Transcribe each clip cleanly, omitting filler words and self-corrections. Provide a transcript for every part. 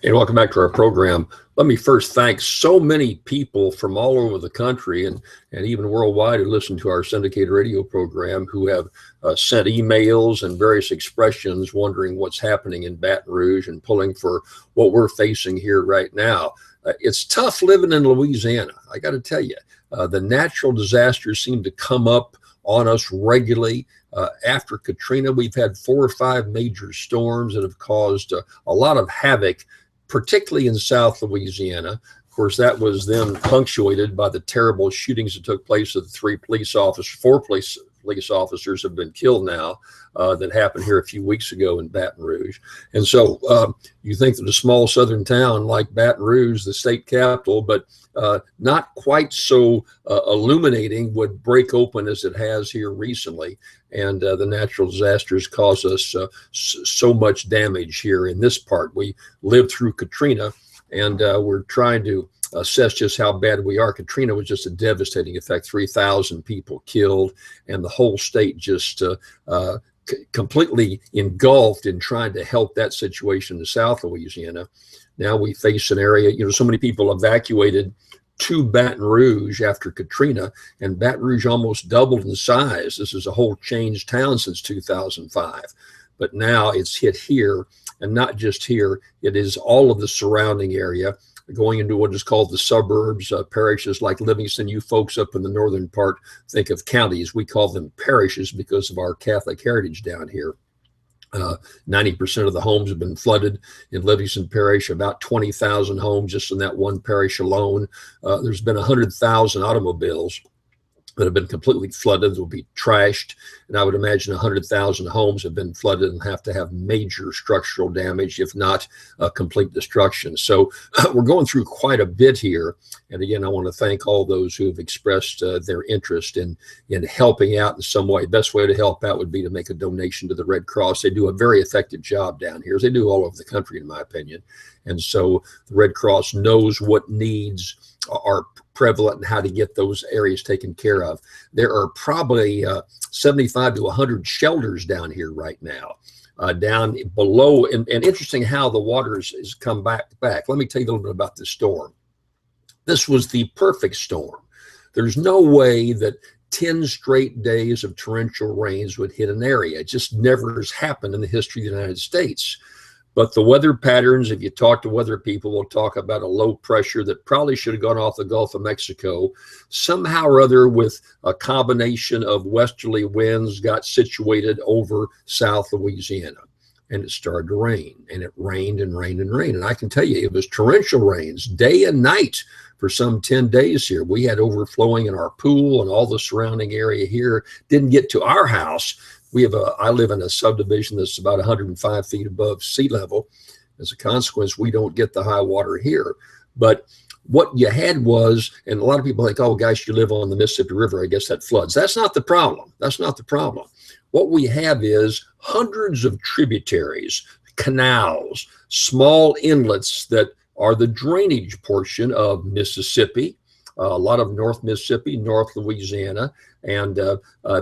And welcome back to our program. Let me first thank so many people from all over the country and even worldwide who listen to our syndicated radio program who have sent emails and various expressions wondering what's happening in Baton Rouge and pulling for what we're facing here right now. It's tough living in Louisiana, I got to tell you. The natural disasters seem to come up on us regularly. After Katrina, we've had 4 or 5 major storms that have caused a lot of havoc, particularly in South Louisiana. Of course, that was then punctuated by the terrible shootings that took place of the 4 police officers have been killed now that happened here a few weeks ago in Baton Rouge. And so you think that a small southern town like Baton Rouge, the state capital, but not quite so illuminating, would break open as it has here recently. And the natural disasters cause us so much damage here in this part. We lived through Katrina, and we're trying to assess just how bad we are. Katrina was just a devastating effect, 3,000 people killed, and the whole state just completely engulfed in trying to help that situation in South Louisiana. Now we face an area, so many people evacuated to Baton Rouge after Katrina, and Baton Rouge almost doubled in size. This is a whole changed town since 2005. But now it's hit here, and not just here, it is all of the surrounding area, going into what is called the suburbs, parishes like Livingston. You folks up in the northern part think of counties. We call them parishes because of our Catholic heritage down here. 90% of the homes have been flooded in Livingston Parish, about 20,000 homes just in that one parish alone. There's been 100,000 automobiles that have been completely flooded, will be trashed. And I would imagine 100,000 homes have been flooded and have to have major structural damage, if not complete destruction. So we're going through quite a bit here. And again, I want to thank all those who have expressed their interest in helping out in some way. Best way to help out would be to make a donation to the Red Cross. They do a very effective job down here, as they do all over the country, in my opinion. And so the Red Cross knows what needs are prevalent and how to get those areas taken care of. There are probably 75 to 100 shelters down here right now, down below. And interesting how the water has come back. Let me tell you a little bit about this storm. This was the perfect storm. There's no way that 10 straight days of torrential rains would hit an area. It just never has happened in the history of the United States. But the weather patterns, if you talk to weather people, will talk about a low pressure that probably should have gone off the Gulf of Mexico. Somehow or other, with a combination of westerly winds, got situated over South Louisiana. And it started to rain, and it rained and rained and rained. And I can tell you, it was torrential rains day and night for some 10 days here. We had overflowing in our pool and all the surrounding area here. Didn't get to our house. I live in a subdivision that's about 105 feet above sea level. As a consequence, we don't get the high water here. But what you had was, and a lot of people think, oh gosh, you live on the Mississippi River, I guess that floods. That's not the problem. That's not the problem. What we have is hundreds of tributaries, canals, small inlets that are the drainage portion of Mississippi, a lot of North Mississippi, North Louisiana, and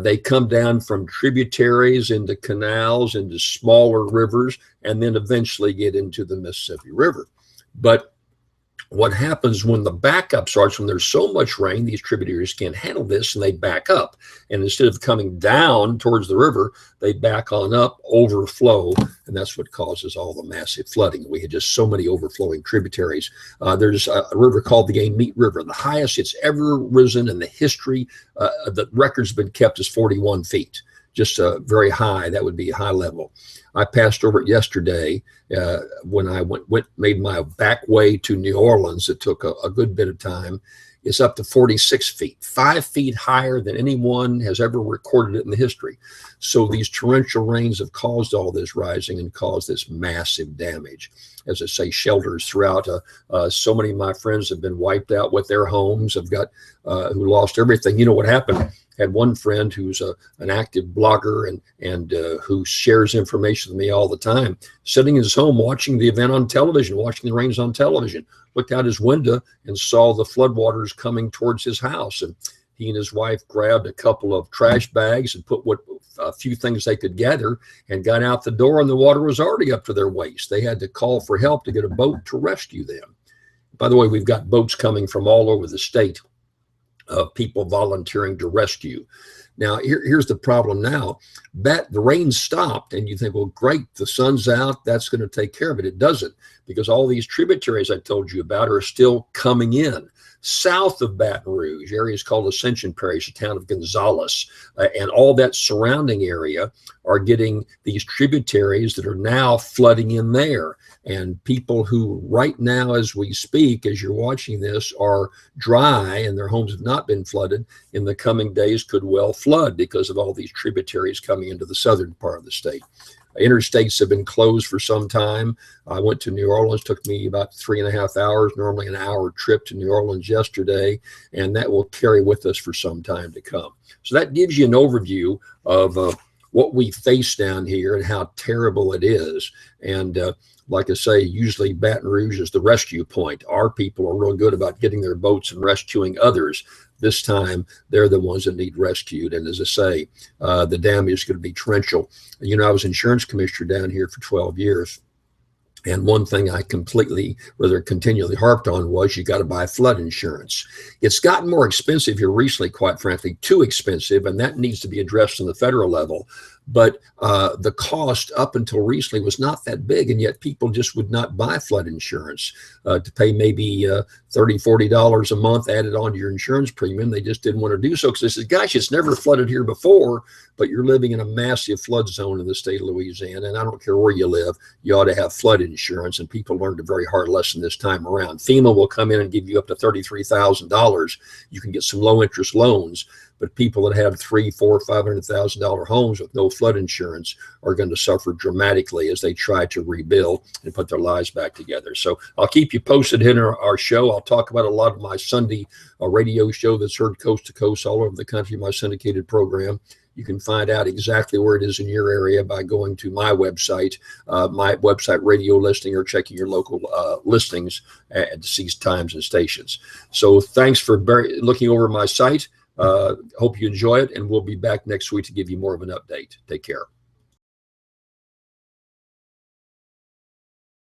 they come down from tributaries into canals, into smaller rivers, and then eventually get into the Mississippi River. But what happens when the backup starts, when there's so much rain, these tributaries can't handle this and they back up. And instead of coming down towards the river, they back on up, overflow, and that's what causes all the massive flooding. We had just so many overflowing tributaries. There's a river called the Game Meat River. The highest it's ever risen in the history, the record's been kept, is 41 feet. Just very high. That would be a high level. I passed over it yesterday when I made my back way to New Orleans. It took a good bit of time. It's up to 46 feet, 5 feet higher than anyone has ever recorded it in the history. So these torrential rains have caused all this rising and caused this massive damage. As I say, shelters throughout. So many of my friends have been wiped out with their homes. I've got who lost everything. You know what happened? Had one friend who's an active blogger and who shares information with me all the time, sitting in his home watching the event on television, watching the rains on television, looked out his window and saw the floodwaters coming towards his house. And He and his wife grabbed a couple of trash bags and put what a few things they could gather and got out the door, and the water was already up to their waist. They had to call for help to get a boat to rescue them. By the way, we've got boats coming from all over the state of people volunteering to rescue. Now, here's the problem now. The rain stopped, and you think, well, great, the sun's out, that's going to take care of it. It doesn't, because all these tributaries I told you about are still coming in. South of Baton Rouge, areas called Ascension Parish, the town of Gonzales, and all that surrounding area are getting these tributaries that are now flooding in there. And people who right now, as we speak, as you're watching this, are dry and their homes have not been flooded, in the coming days could well flood because of all these tributaries coming into the southern part of the state. Interstates have been closed for some time. I went to New Orleans, took me about 3.5 hours, normally an hour trip to New Orleans yesterday, and that will carry with us for some time to come. So that gives you an overview of what we face down here and how terrible it is. And like I say, usually Baton Rouge is the rescue point. Our people are real good about getting their boats and rescuing others. This time, they're the ones that need rescued. And as I say, the damage is going to be torrential. You know, I was insurance commissioner down here for 12 years. And one thing I continually harped on was you got to buy flood insurance. It's gotten more expensive here recently, quite frankly, too expensive, and that needs to be addressed on the federal level. But the cost up until recently was not that big, and yet people just would not buy flood insurance to pay maybe $30, $40 a month added onto your insurance premium. They just didn't want to do so because they said, gosh, it's never flooded here before, but you're living in a massive flood zone in the state of Louisiana, and I don't care where you live, you ought to have flood insurance. And people learned a very hard lesson this time around. FEMA will come in and give you up to $33,000. You can get some low interest loans. But people that have $300,000, $400,000, $500,000 homes with no flood insurance are going to suffer dramatically as they try to rebuild and put their lives back together. So I'll keep you posted in our show. I'll talk about a lot of my Sunday radio show that's heard coast to coast all over the country, my syndicated program. You can find out exactly where it is in your area by going to my website radio listing, or checking your local listings at these times and stations. So thanks for looking over my site. Hope you enjoy it, and we'll be back next week to give you more of an update. Take care.